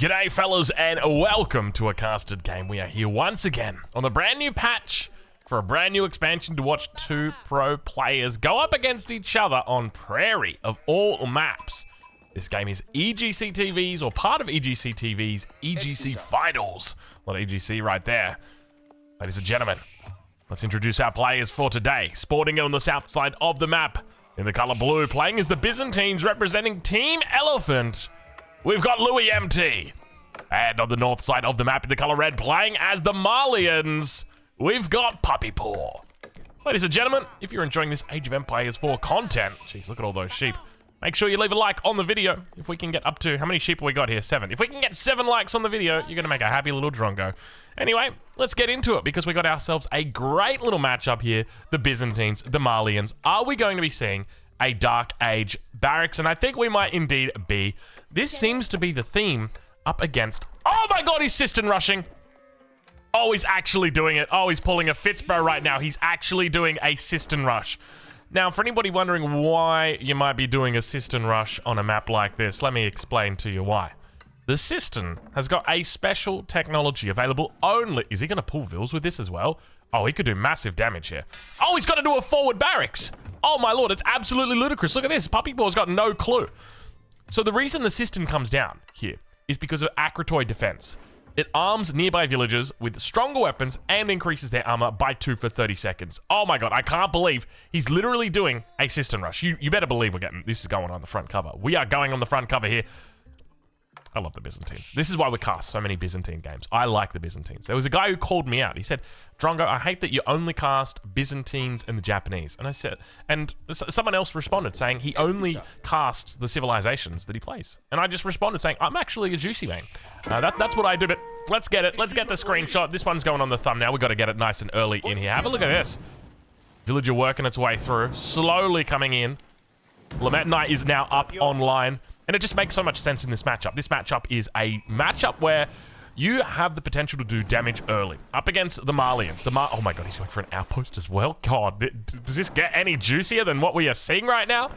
G'day fellas and welcome to a casted game. We are here once again on the brand new patch for a brand new expansion to watch two pro players go up against each other on Prairie of all maps. This game is EGC TV's, or part of EGC TV's EGC Finals. A lot of EGC right there. Ladies and gentlemen, let's introduce our players for today. Sporting it on the south side of the map in the color blue, playing as the Byzantines representing Team Elephant. We've got Louis MT. And on the north side of the map in the color red, playing as the Malians, we've got Puppy Paw. Ladies and gentlemen, if you're enjoying this Age of Empires 4 content, jeez, look at all those sheep. Make sure you leave a like on the video. If we can get up to, how many sheep have we got here? 7. If we can get 7 likes on the video, you're going to make a happy little drongo. Anyway, let's get into it because we got ourselves a great little matchup here. The Byzantines, the Malians. Are we going to be seeing a Dark Age barracks? And I think we might indeed be. This seems to be the theme up against... Oh my god, he's Cistern rushing. Oh, he's actually doing it. Oh, he's pulling a Fitzbro right now. He's actually doing a Cistern rush. Now, for anybody wondering why you might be doing a Cistern rush on a map like this, let me explain to you why. The Cistern has got a special technology available only... Is he going to pull Vils with this as well? Oh, he could do massive damage here. Oh, he's got to do a forward barracks. Oh my lord, it's absolutely ludicrous. Look at this. Puppy Ball's got no clue. So the reason the Cistern comes down here is because of Acrotoid defense. It arms nearby villagers with stronger weapons and increases their armor by 2 for 30 seconds. Oh my god, I can't believe he's literally doing a Cistern rush. You better believe we're getting... This is going on the front cover. We are going on the front cover here. I love the Byzantines. This is why we cast so many Byzantine games. I like the Byzantines. There was a guy who called me out. He said, Drongo, I hate that you only cast Byzantines and the Japanese. And I said, and someone else responded saying he only casts the civilizations that he plays. And I just responded saying, I'm actually a juicy man. That's what I do, but let's get it. Let's get the screenshot. This one's going on the thumbnail. We've got to get it nice and early in here. Have a look at this. Villager working its way through, slowly coming in. Lamentinite is now up online. And it just makes so much sense in this matchup. This matchup is a matchup where you have the potential to do damage early. Up against the Malians. Oh my god, he's going for an outpost as well. God, does this get any juicier than what we are seeing right now?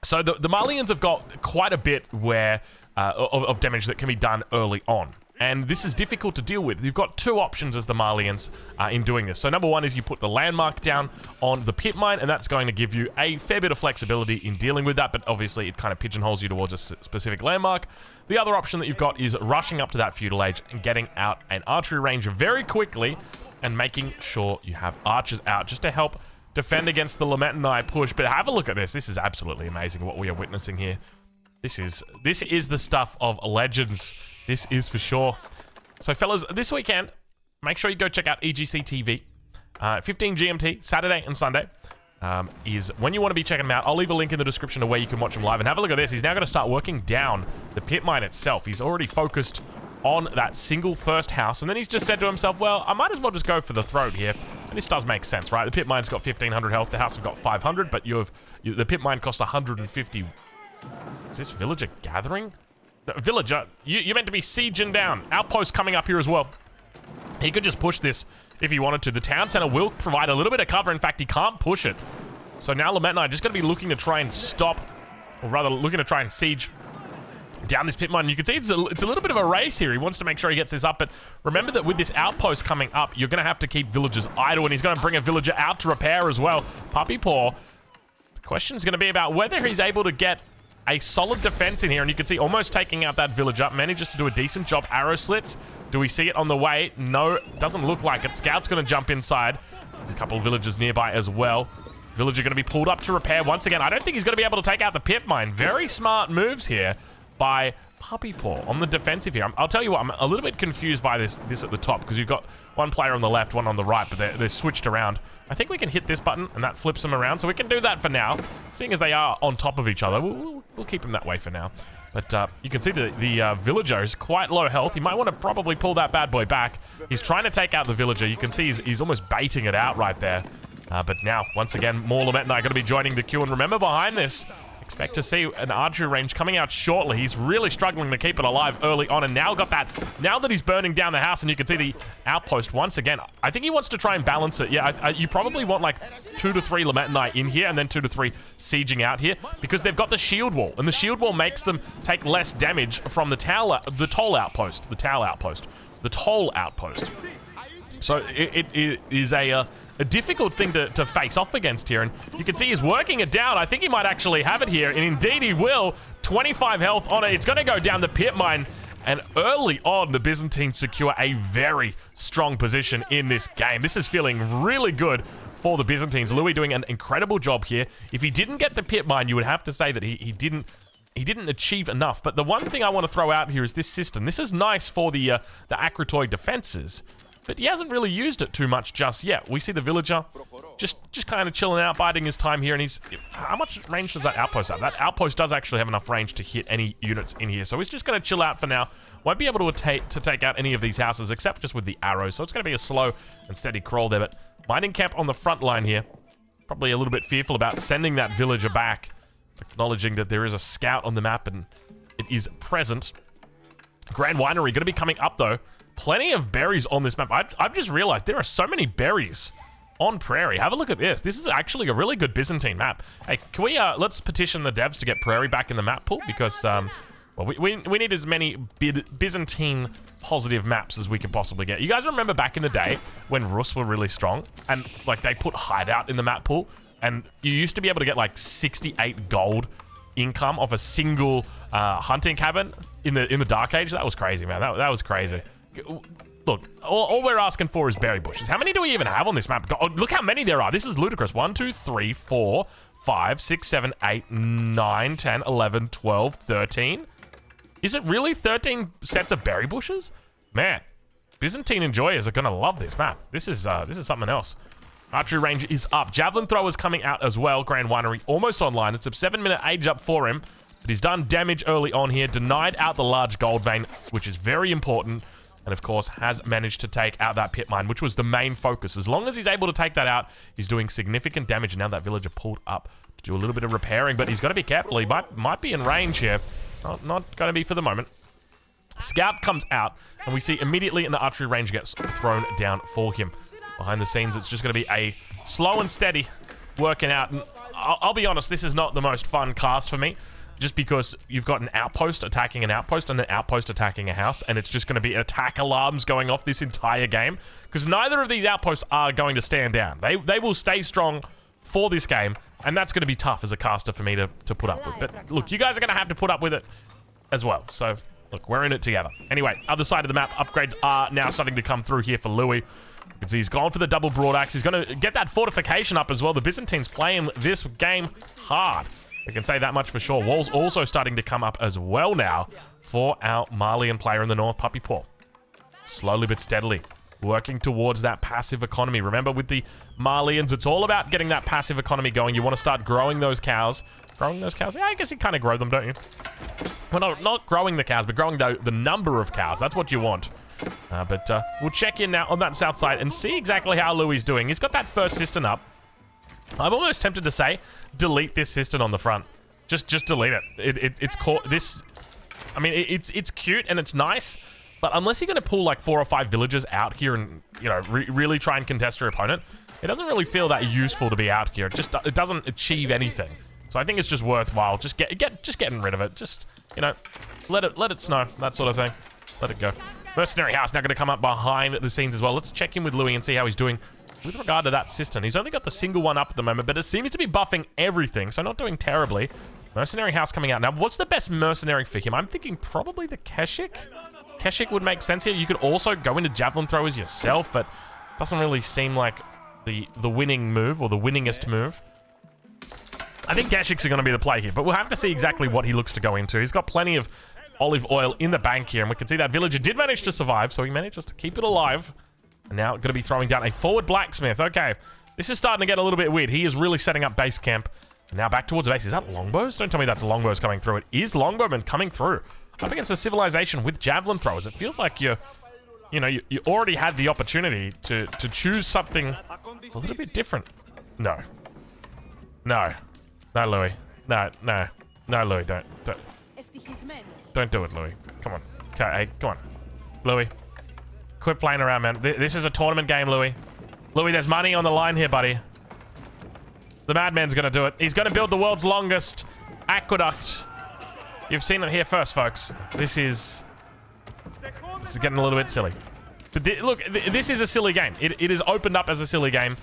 So the Malians have got quite a bit where of damage that can be done early on. And this is difficult to deal with. You've got two options as the Malians in doing this. So number one is you put the landmark down on the pit mine, and that's going to give you a fair bit of flexibility in dealing with that, but obviously it kind of pigeonholes you towards a specific landmark. The other option that you've got is rushing up to that feudal age and getting out an archery range very quickly and making sure you have archers out just to help defend against the Lamentinite push. But have a look at this. This is absolutely amazing what we are witnessing here. This is the stuff of legends. This is for sure. So, fellas, this weekend, make sure you go check out EGC TV. 15 GMT, Saturday and Sunday, is when you want to be checking them out. I'll leave a link in the description of where you can watch them live. And have a look at this. He's now going to start working down the pit mine itself. He's already focused on that single first house. And then he's just said to himself, well, I might as well just go for the throne here. And this does make sense, right? The pit mine's got 1,500 health. The house has got 500, but the pit mine costs 150. Is this villager gathering? No, villager, you're meant to be sieging down. Outpost coming up here as well. He could just push this if he wanted to. The town center will provide a little bit of cover. In fact, he can't push it. So now Lamentinite just going to be looking to try and stop, or rather looking to try and siege down this pit mine. You can see it's a little bit of a race here. He wants to make sure he gets this up, but remember that with this outpost coming up, you're going to have to keep villagers idle, and he's going to bring a villager out to repair as well. Puppy Paw. The question is going to be about whether he's able to get a solid defense in here, and you can see almost taking out that villager. Manages to do a decent job. Arrow slits. Do we see it on the way? No, doesn't look like it. Scout's going to jump inside. A couple of villagers nearby as well. Villager going to be pulled up to repair once again. I don't think he's going to be able to take out the pit mine. Very smart moves here by Puppy Paw on the defensive here. I'll tell you what, I'm a little bit confused by this at the top because you've got one player on the left, one on the right, but they're switched around. I think we can hit this button and that flips them around, so we can do that for now. Seeing as they are on top of each other, we'll keep them that way for now. But you can see the villager is quite low health. He might want to probably pull that bad boy back. He's trying to take out the villager. You can see he's almost baiting it out right there. But now, once again, more Lamentinite going to be joining the queue. And remember behind this, expect to see an archery range coming out shortly. He's really struggling to keep it alive early on, and now got that. Now that he's burning down the house, and you can see the outpost once again. I think he wants to try and balance it. Yeah, you probably want like 2 to 3 Lamentinite in here, and then 2 to 3 sieging out here, because they've got the shield wall, and the shield wall makes them take less damage from the toll outpost. So it is a difficult thing to face off against here, and you can see he's working it down. I think he might actually have it here, and indeed he will. 25 health on it. It's going to go down the pit mine, and early on, the Byzantines secure a very strong position in this game. This is feeling really good for the Byzantines. Louis doing an incredible job here. If he didn't get the pit mine, you would have to say that he didn't achieve enough. But the one thing I want to throw out here is this Cistern. This is nice for the Akratoy defenses, but he hasn't really used it too much just yet. We see the villager just kind of chilling out, biding his time here, and he's... How much range does that outpost have? That outpost does actually have enough range to hit any units in here, so he's just going to chill out for now. Won't be able to take out any of these houses, except just with the arrows, so it's going to be a slow and steady crawl there, but mining camp on the front line here. Probably a little bit fearful about sending that villager back, acknowledging that there is a scout on the map, and it is present. Grand Winery going to be coming up, though. Plenty of berries on this map. I've just realized there are so many berries on Prairie. Have a look at this. This is actually a really good Byzantine map. Hey, can we, let's petition the devs to get Prairie back in the map pool, because, well, we need as many Byzantine positive maps as we can possibly get. You guys remember back in the day when Rus were really strong, and, like, they put Hideout in the map pool, and you used to be able to get, like, 68 gold income off a single hunting cabin in the Dark Age? That was crazy, man. That was crazy. Look, all we're asking for is berry bushes. How many do we even have on this map? God, look how many there are. This is ludicrous. 1, 2, 3, 4, 5, 6, 7, 8, 9, 10, 11, 12, 13. Is it really 13 sets of berry bushes? Man, Byzantine enjoyers are gonna love this map. This is something else. Archery range is up. Javelin throwers coming out as well. Grand Winery almost online. It's a 7-minute age up for him, but he's done damage early on here. Denied out the large gold vein, which is very important. And of course, has managed to take out that pit mine, which was the main focus. As long as he's able to take that out, he's doing significant damage. And now that villager pulled up to do a little bit of repairing, but he's got to be careful. He might be in range here. Not going to be for the moment. Scout comes out, and we see immediately in the archery range gets thrown down for him. Behind the scenes, it's just going to be a slow and steady working out. And I'll be honest, this is not the most fun cast for me, just because you've got an outpost attacking an outpost and an outpost attacking a house, and it's just going to be attack alarms going off this entire game, because neither of these outposts are going to stand down. They will stay strong for this game, and that's going to be tough as a caster for me to put up with. But look, you guys are going to have to put up with it as well. So look, we're in it together. Anyway, other side of the map, upgrades are now starting to come through here for Louis. You can see he's gone for the double broadaxe. He's going to get that fortification up as well. The Byzantines playing this game hard. We can say that much for sure. Walls also starting to come up as well now for our Malian player in the north, Puppy Paw. Slowly but steadily working towards that passive economy. Remember, with the Malians, it's all about getting that passive economy going. You want to start growing those cows. Growing those cows? Yeah, I guess you kind of grow them, don't you? Well, not growing the cows, but growing the number of cows. That's what you want. But we'll check in now on that south side and see exactly how Louis is doing. He's got that first cistern up. I'm almost tempted to say, delete this cistern on the front. Just delete it. It's called this. I mean, it's cute and it's nice, but unless you're going to pull like 4 or 5 villagers out here and, you know, really try and contest your opponent, it doesn't really feel that useful to be out here. It doesn't achieve anything. So I think it's just worthwhile just getting rid of it. Just, you know, let it snow, that sort of thing. Let it go. Mercenary house now going to come up behind the scenes as well. Let's check in with Louis and see how he's doing with regard to that cistern. He's only got the single one up at the moment, but it seems to be buffing everything, so not doing terribly. Mercenary house coming out. Now, what's the best mercenary for him? I'm thinking probably the Keshik. Keshik would make sense here. You could also go into javelin throwers yourself, but doesn't really seem like the winning move or the winningest move. I think Keshiks are going to be the play here, but we'll have to see exactly what he looks to go into. He's got plenty of olive oil in the bank here, and we can see that villager did manage to survive, so he managed to keep it alive. And now going to be throwing down a forward blacksmith. Okay, this is starting to get a little bit weird. He is really setting up base camp. And now back towards the base. Is that longbows? Don't tell me that's longbows coming through. It is longbowmen coming through. Up against a civilization with javelin throwers. It feels like you already had the opportunity to choose something a little bit different. No. No. No, Louis. No. No, Louis, don't do it, Louis. Come on. Okay, hey, come on. Louis. Quit playing around, man. This is a tournament game, Louis. Louis, there's money on the line here, buddy. The madman's gonna do it. He's gonna build the world's longest aqueduct. You've seen it here first, folks. This is getting a little bit silly. But look, this is a silly game. It is opened up as a silly game.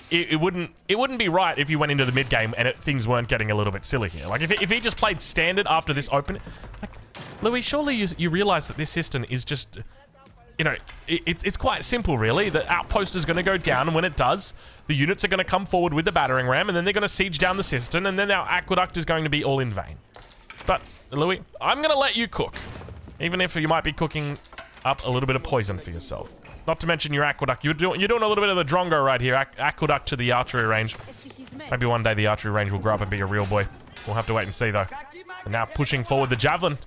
It wouldn't be right if you went into the mid game and things weren't getting a little bit silly here. Like if he just played standard after this open, like Louis, surely you realize that this cistern is just, you know, it's quite simple really. The outpost is going to go down, and when it does, the units are going to come forward with the battering ram, and then they're going to siege down the cistern, and then our aqueduct is going to be all in vain. But Louis, I'm going to let you cook, even if you might be cooking up a little bit of poison for yourself. Not to mention your aqueduct. You're doing a little bit of the drongo right here. Aqueduct to the archery range. Maybe one day the archery range will grow up and be a real boy. We'll have to wait and see, though. And now pushing forward the javelin.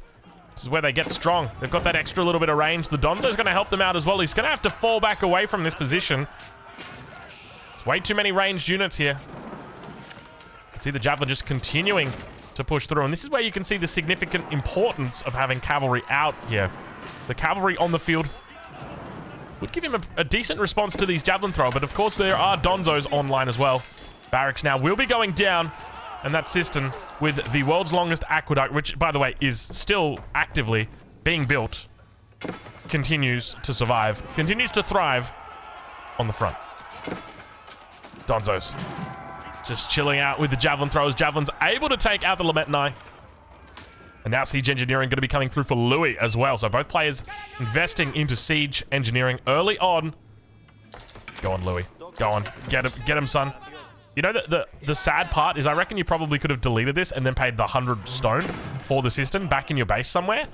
This is where they get strong. They've got that extra little bit of range. The Donzo's going to help them out as well. He's going to have to fall back away from this position. It's way too many ranged units here. You can see the javelin just continuing to push through. And this is where you can see the significant importance of having cavalry out here. The cavalry on the field would give him a decent response to these javelin throw, but of course there are Donzos online as well. Barracks now will be going down, and that cistern with the world's longest aqueduct, which by the way is still actively being built, continues to survive, continues to thrive on the front. Donzos just chilling out with the javelin throws. Javelin's able to take out the Lametni. And now siege engineering going to be coming through for Louis as well. So both players investing into siege engineering early on. Go on, Louis. Go on. Get him, son. You know, the sad part is I reckon you probably could have deleted this and then paid the 100 stone for the cistern back in your base somewhere.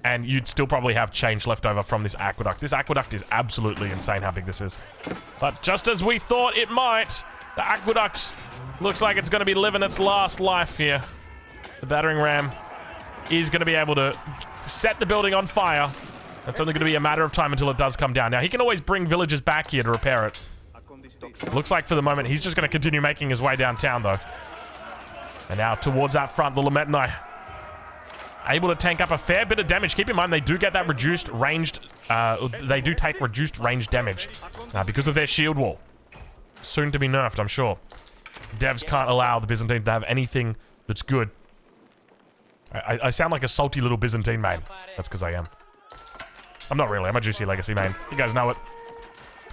And you'd still probably have change left over from this aqueduct. This aqueduct is absolutely insane how big this is. But just as we thought it might, the aqueduct looks like it's going to be living its last life here. The battering ram is going to be able to set the building on fire. It's only going to be a matter of time until it does come down. Now, he can always bring villagers back here to repair it. Looks like for the moment, he's just going to continue making his way downtown, though. And now towards that front, the Lametni able to tank up a fair bit of damage. Keep in mind, they do get that reduced ranged... they do take reduced range damage because of their shield wall. Soon to be nerfed, I'm sure. Devs can't allow the Byzantine to have anything that's good. I sound like a salty little Byzantine main. That's because I am. I'm not really. I'm a juicy legacy main. You guys know it.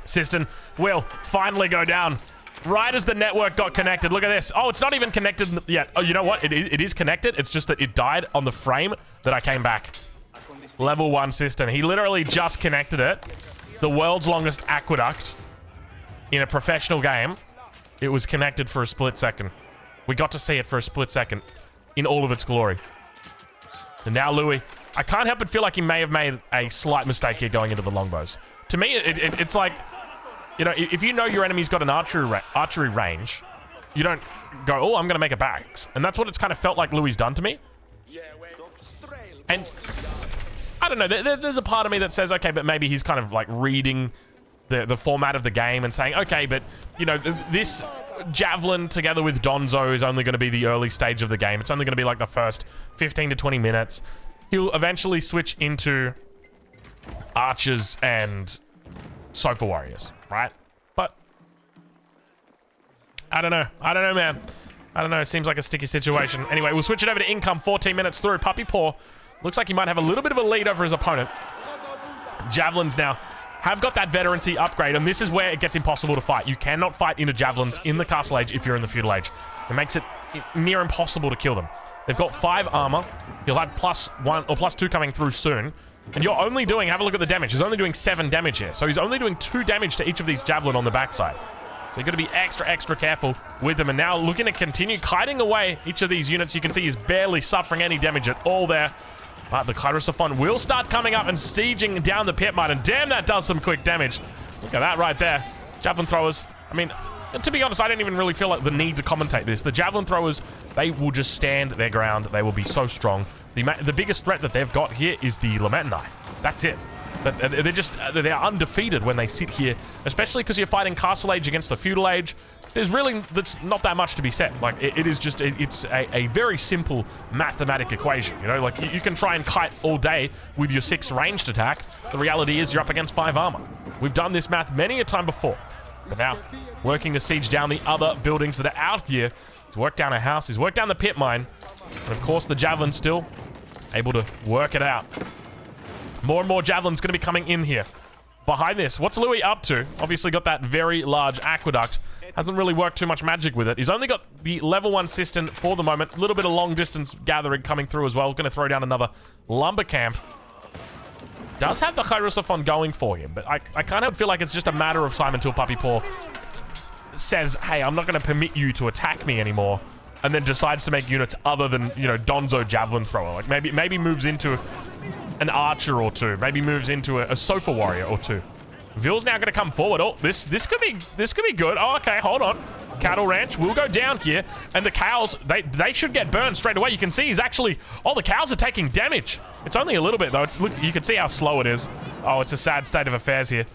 Cistern will finally go down right as the network got connected. Look at this. Oh, it's not even connected yet. Oh, you know what? It is connected. It's just that it died on the frame that I came back. Level 1 Cistern. He literally just connected it. The world's longest aqueduct in a professional game. It was connected for a split second. We got to see it for a split second in all of its glory. And now Louis, I can't help but feel like he may have made a slight mistake here going into the longbows. To me, it's like, you know, if you know your enemy's got an archery range, you don't go, oh, I'm going to make a barracks. And that's what it's kind of felt like Louis done to me. And I don't know, there's a part of me that says, okay, but maybe he's kind of like reading the format of the game and saying, okay, but, you know, this javelin together with Donzo is only going to be the early stage of the game. It's only going to be like the first 15 to 20 minutes. He'll eventually switch into archers and sofa warriors, right? But I don't know, man. I don't know. It seems like a sticky situation. Anyway, we'll switch it over to income. 14 minutes through. Puppy Paw looks like he might have a little bit of a lead over his opponent. Javelins now have got that veterancy upgrade, and this is where it gets impossible to fight. You cannot fight into javelins in the Castle Age if you're in the Feudal Age. It makes it near impossible to kill them. They've got 5 armor. You'll have +1 or +2 coming through soon. And you're only doing, have a look at the damage. He's only doing 7 damage here. So he's only doing 2 damage to each of these javelin on the backside. So you've got to be extra careful with them. And now looking to continue kiting away each of these units. You can see he's barely suffering any damage at all there. But the Kairosophon will start coming up and sieging down the pit mine. And damn, that does some quick damage. Look at that right there. Javelin throwers. I mean, to be honest, I don't even really feel like the need to commentate this. The javelin throwers, they will just stand their ground. They will be so strong. The biggest threat that they've got here is the Lametni. That's it. But they're undefeated when they sit here, especially because you're fighting Castle Age against the Feudal Age. that's not that much to be said. Like, it is just, it's a very simple mathematic equation, you know? Like, you can try and kite all day with your 6 ranged attack. The reality is you're up against 5 armor. We've done this math many a time before. But now, working to siege down the other buildings that are out here. He's worked down a house, he's worked down the pit mine. And of course, the javelin still able to work it out. More and more javelins going to be coming in here. Behind this, what's Louis up to? Obviously got that very large aqueduct. Hasn't really worked too much magic with it. He's only got the level 1 cistern for the moment. A little bit of long distance gathering coming through as well. Going to throw down another lumber camp. Does have the Kairusophon going for him, but I kind of feel like it's just a matter of time until Puppy Paw says, hey, I'm not going to permit you to attack me anymore, and then decides to make units other than, you know, Donzo Javelin Thrower. Like, maybe moves into an archer or two. Maybe moves into a sofa warrior or two. Vil's now going to come forward. Oh, this could be good. Oh, okay, hold on. Cattle Ranch will go down here, and the cows, they should get burned straight away. You can see he's actually, oh, the cows are taking damage. It's only a little bit though. Look, you can see how slow it is. Oh, it's a sad state of affairs here.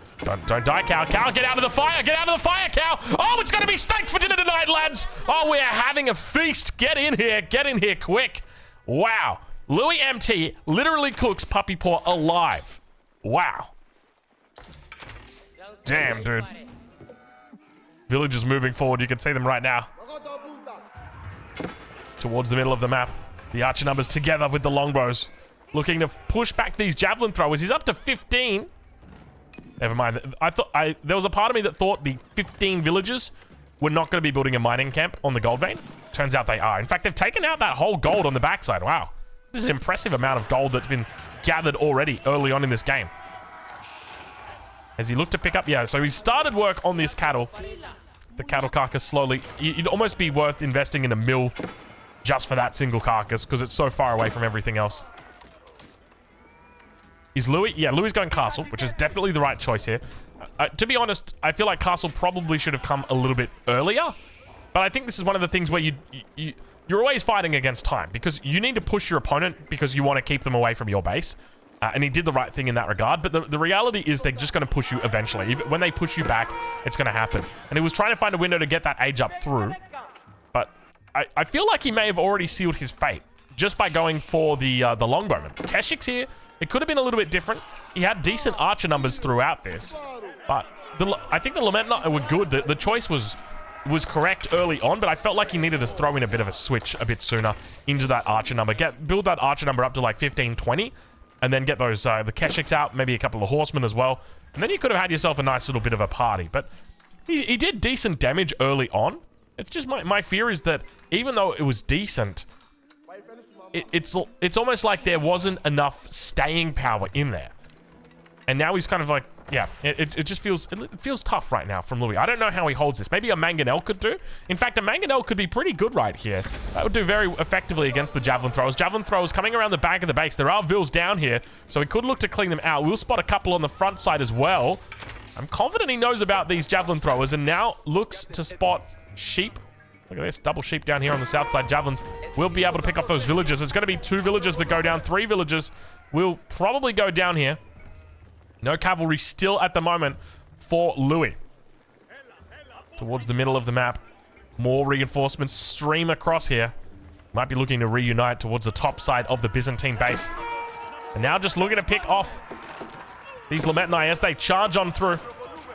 Don't die, cow. Cow, get out of the fire. Get out of the fire, cow. Oh, it's going to be steak for dinner tonight, lads. Oh, we're having a feast. Get in here. Get in here quick. Wow. Louis MT literally cooks Puppy Paw alive. Wow. Damn, dude. Villagers moving forward. You can see them right now. Towards the middle of the map. The archer numbers together with the longbows. Looking to push back these javelin throwers. He's up to 15. Never mind. There was a part of me that thought the 15 villagers were not going to be building a mining camp on the gold vein. Turns out they are. In fact, they've taken out that whole gold on the backside. Wow. This is an impressive amount of gold that's been gathered already early on in this game. As he looked to pick up, yeah, so he started work on this cattle. The cattle carcass slowly. It'd almost be worth investing in a mill just for that single carcass because it's so far away from everything else. Is Louis? Yeah, Louis going castle, which is definitely the right choice here. To be honest, I feel like castle probably should have come a little bit earlier. But I think this is one of the things where you're always fighting against time because you need to push your opponent because you want to keep them away from your base. And he did the right thing in that regard. But the reality is they're just going to push you eventually. Even when they push you back, it's going to happen. And he was trying to find a window to get that age up through. But I feel like he may have already sealed his fate just by going for the longbowman. Keshik's here. It could have been a little bit different. He had decent archer numbers throughout this. But I think the Lament Knight were good. The choice was correct early on, but I felt like he needed to throw in a bit of a switch a bit sooner into that archer number. Build that archer number up to like 15, 20. And then get those, the Keshiks out, maybe a couple of horsemen as well. And then you could have had yourself a nice little bit of a party. But he did decent damage early on. It's just my fear is that even though it was decent, it's almost like there wasn't enough staying power in there. And now he's kind of like, yeah, it just feels tough right now from Louis. I don't know how he holds this. Maybe a Mangonel could do. In fact, a Mangonel could be pretty good right here. That would do very effectively against the Javelin Throwers. Javelin Throwers coming around the back of the base. There are Vils down here, so he could look to clean them out. We'll spot a couple on the front side as well. I'm confident he knows about these Javelin Throwers and now looks to spot sheep. Look at this, double sheep down here on the south side. Javelins will be able to pick up those villagers. There's going to be 2 villagers that go down. 3 villagers will probably go down here. No cavalry still at the moment for Louis. Towards the middle of the map. More reinforcements stream across here. Might be looking to reunite towards the top side of the Byzantine base. And now just looking to pick off these Lamentai as they charge on through.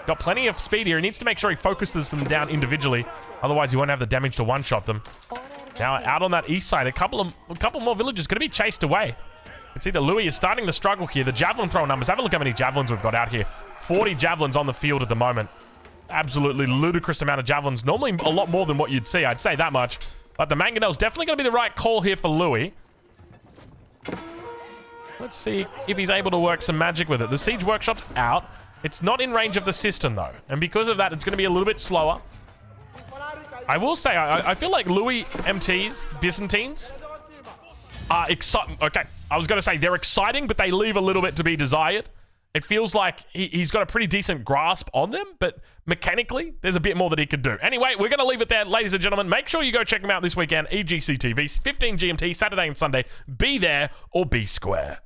Got plenty of speed here. He needs to make sure he focuses them down individually. Otherwise, he won't have the damage to one-shot them. Now, out on that east side, a couple more villagers going to be chased away. It's either Louis is starting to struggle here. The javelin throw numbers. Have a look how many javelins we've got out here. 40 javelins on the field at the moment. Absolutely ludicrous amount of javelins. Normally a lot more than what you'd see. I'd say that much. But the Mangonel's definitely going to be the right call here for Louis. Let's see if he's able to work some magic with it. The Siege Workshop's out. It's not in range of the Cistern, though. And because of that, it's going to be a little bit slower. I will say, I feel like Louis MT's Byzantines are exciting. Okay, I was going to say they're exciting, but they leave a little bit to be desired. It feels like he's got a pretty decent grasp on them, but mechanically, there's a bit more that he could do. Anyway, we're going to leave it there, ladies and gentlemen. Make sure you go check him out this weekend. EGC TV, 15 GMT, Saturday and Sunday. Be there or be square.